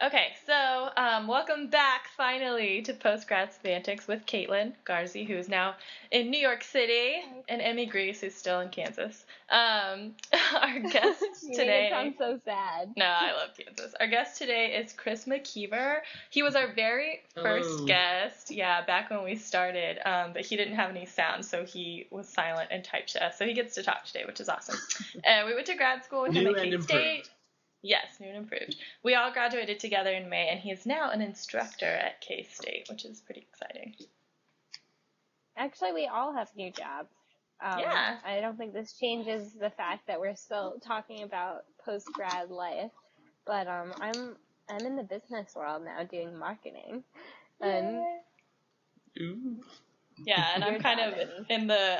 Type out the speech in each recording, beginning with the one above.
Okay, so welcome back finally to post-grad semantics with Caitlin Garzi, who is now in New York City, and Emi Grease, who's still in Kansas. Our guest today. You made it sound so sad. No, I love Kansas. Our guest today is Chris McKeever. He was our very first guest, back when we started, but he didn't have any sound, so he was silent and typed to us. So he gets to talk today, which is awesome. We went to grad school with him at K-State. Yes, new and improved. We all graduated together in May, and he is now an instructor at K-State, which is pretty exciting. Actually, we all have new jobs. I don't think this changes the fact that we're still talking about post-grad life, but I'm in the business world now doing marketing. And yeah, and I'm kind of in the,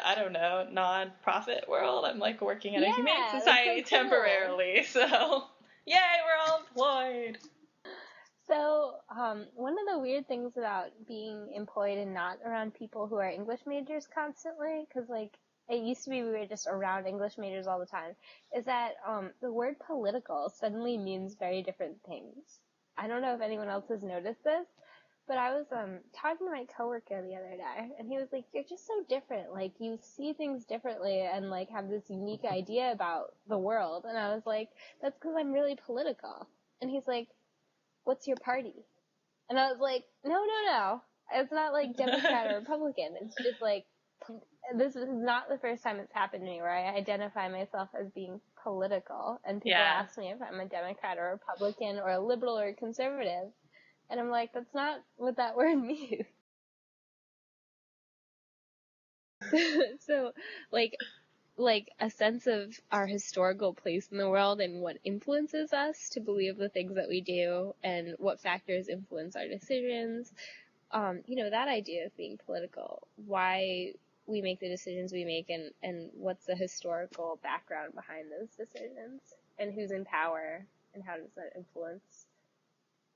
non-profit world. I'm like working at a humane society so temporarily, so... Yay, we're all employed. So, one of the weird things about being employed and not around people who are English majors constantly, because, it used to be we were just around English majors all the time, is that, the word political suddenly means very different things. I don't know if anyone else has noticed this, but I was, talking to my coworker the other day, and he was like, you're just so different, you see things differently, and, have this unique idea about the world, and I was like, that's because I'm really political, and he's like, what's your party? And I was like, no, it's not, Democrat or Republican, it's just, this is not the first time it's happened to me, where I identify myself as being political, and people ask me if I'm a Democrat or a Republican or a liberal or a conservative. And I'm like, that's not what that word means. So, a sense of our historical place in the world and what influences us to believe the things that we do and what factors influence our decisions. That idea of being political, why we make the decisions we make and what's the historical background behind those decisions and who's in power and how does that influence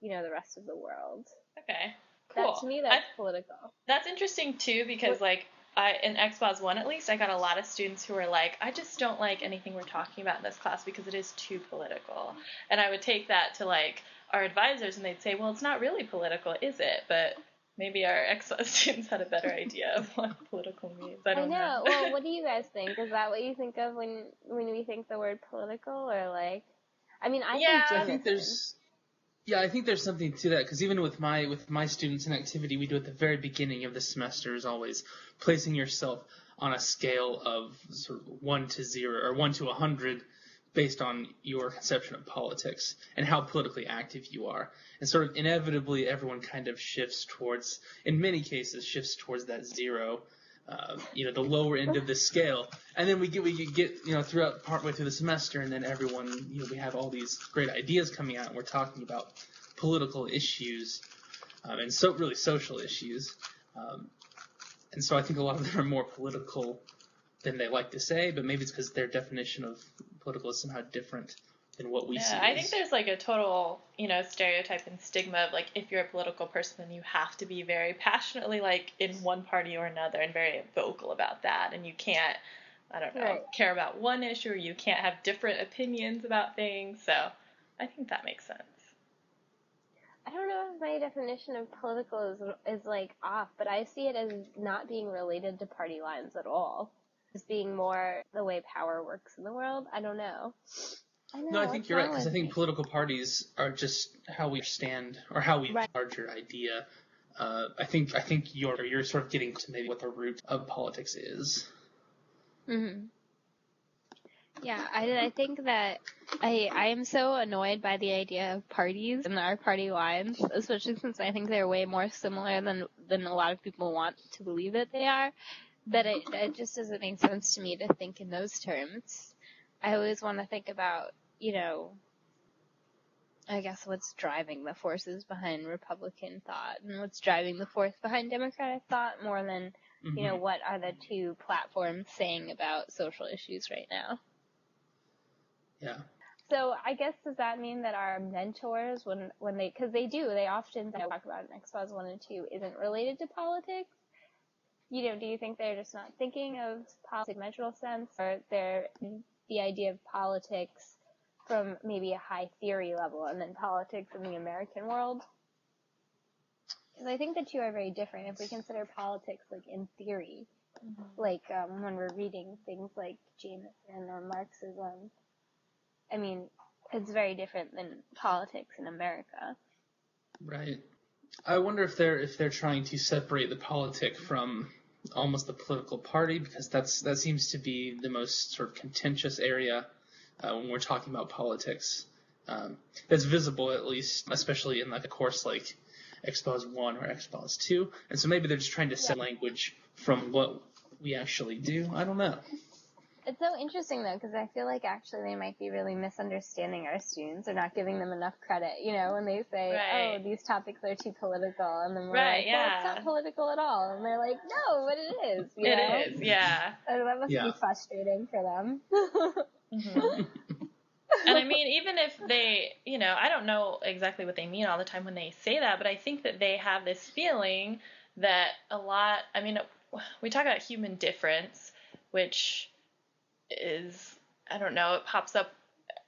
the rest of the world. Okay, cool. To me, that's political. That's interesting, too, because, in XPOS 1, at least, I got a lot of students who were like, I just don't like anything we're talking about in this class because it is too political. And I would take that to, our advisors, and they'd say, well, it's not really political, is it? But maybe our XPOS students had a better idea of what political means. I don't know. Well, what do you guys think? Is that what you think of when we think the word political? Or, I think there's something to that, because even with my students, an activity we do at the very beginning of the semester is always placing yourself on a scale of sort of 1 to 0 or 1 to 100 based on your conception of politics and how politically active you are. And sort of inevitably everyone kind of in many cases shifts towards that 0. The lower end of the scale, and then we get throughout partway through the semester, and then everyone, we have all these great ideas coming out, and we're talking about political issues, and so really social issues, and so I think a lot of them are more political than they like to say, but maybe it's because their definition of political is somehow different than what we see. I think there's a total, stereotype and stigma of if you're a political person, then you have to be very passionately in one party or another and very vocal about that, and you can't, care about one issue, or you can't have different opinions about things. So I think that makes sense. I don't know if my definition of political is off, but I see it as not being related to party lines at all. As being more the way power works in the world. I don't know. No, I think you're right, because I think political parties are just how we stand or how we large your idea. I think you're sort of getting to maybe what the root of politics is. Mm-hmm. Yeah, I think that I am so annoyed by the idea of parties and our party lines, especially since I think they're way more similar than a lot of people want to believe that they are, that it just doesn't make sense to me to think in those terms. I always want to think about, I guess what's driving the forces behind Republican thought and what's driving the force behind Democratic thought more than, what are the two platforms saying about social issues right now. Yeah. So I guess, does that mean that our mentors, when they often talk about in XPOS 1 and 2, isn't related to politics? Do you think they're just not thinking of politics in a measurable sense, or the idea of politics from maybe a high theory level, and then politics in the American world. Because I think the two are very different. If we consider politics like in theory, like when we're reading things like Jameson or Marxism, I mean, it's very different than politics in America. Right. I wonder if they're trying to separate the politic from almost the political party, because that seems to be the most sort of contentious area when we're talking about politics. That's visible, at least, especially in like a course like Expos 1 or Expos 2. And so maybe they're just trying to set language from what we actually do. I don't know. It's so interesting, though, because I feel like actually they might be really misunderstanding our students or not giving them enough credit, you know, when they say, oh, these topics are too political, and then we're like, well, it's not political at all. And they're like, no, but it is, you know? It is, yeah. So that must be frustrating for them. And I mean, even if they, you know, I don't know exactly what they mean all the time when they say that, but I think that they have this feeling that a lot, I mean, we talk about human difference, which is, I don't know, it pops up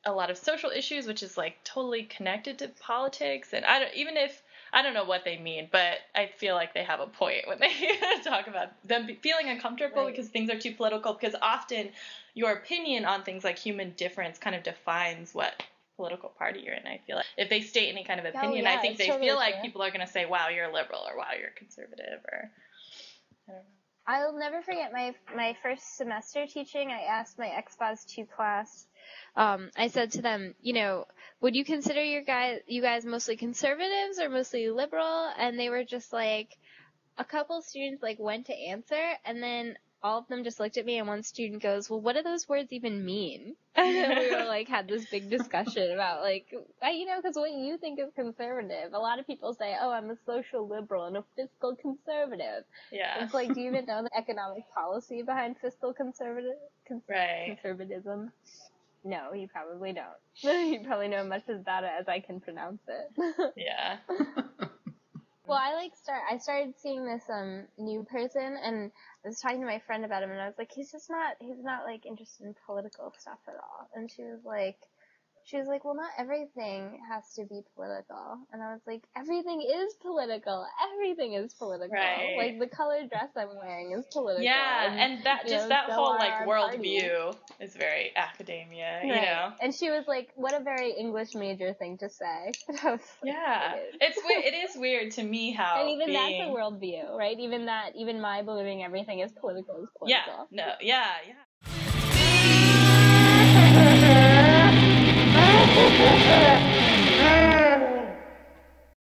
a lot of social issues, which is like totally connected to politics. And I don't know what they mean, but I feel like they have a point when they talk about them feeling uncomfortable because things are too political, because often your opinion on things like human difference kind of defines what political party you're in. I feel like if they state any kind of opinion, I think they totally feel like people are going to say, wow, you're a liberal, or wow, you're a conservative, or I don't know. I'll never forget my first semester teaching. I asked my Expos 2 class, I said to them, you know, would you consider you guys mostly conservatives or mostly liberal? And they were just like, a couple students like went to answer, and then all of them just looked at me, and one student goes, well, what do those words even mean? And then we were like, had this big discussion about like, you know, because what you think is conservative, a lot of people say, oh, I'm a social liberal and a fiscal conservative. Yeah. It's like, do you even know the economic policy behind fiscal conservatism? No, you probably don't. You probably know much about it as I can pronounce it. Yeah. Well, I started seeing this new person, and I was talking to my friend about him, and I was like, he's not like interested in political stuff at all. And she was like, well, not everything has to be political. And I was like, everything is political. Everything is political. Right. Like the colored dress I'm wearing is political. Yeah, and that just that whole like worldview is very academia, you know. And she was like, what a very English major thing to say. And I was like, yeah, it's weird. It is weird to me how. And even that's a worldview, right? Even my believing everything is political is political. Yeah. No. Yeah. Yeah.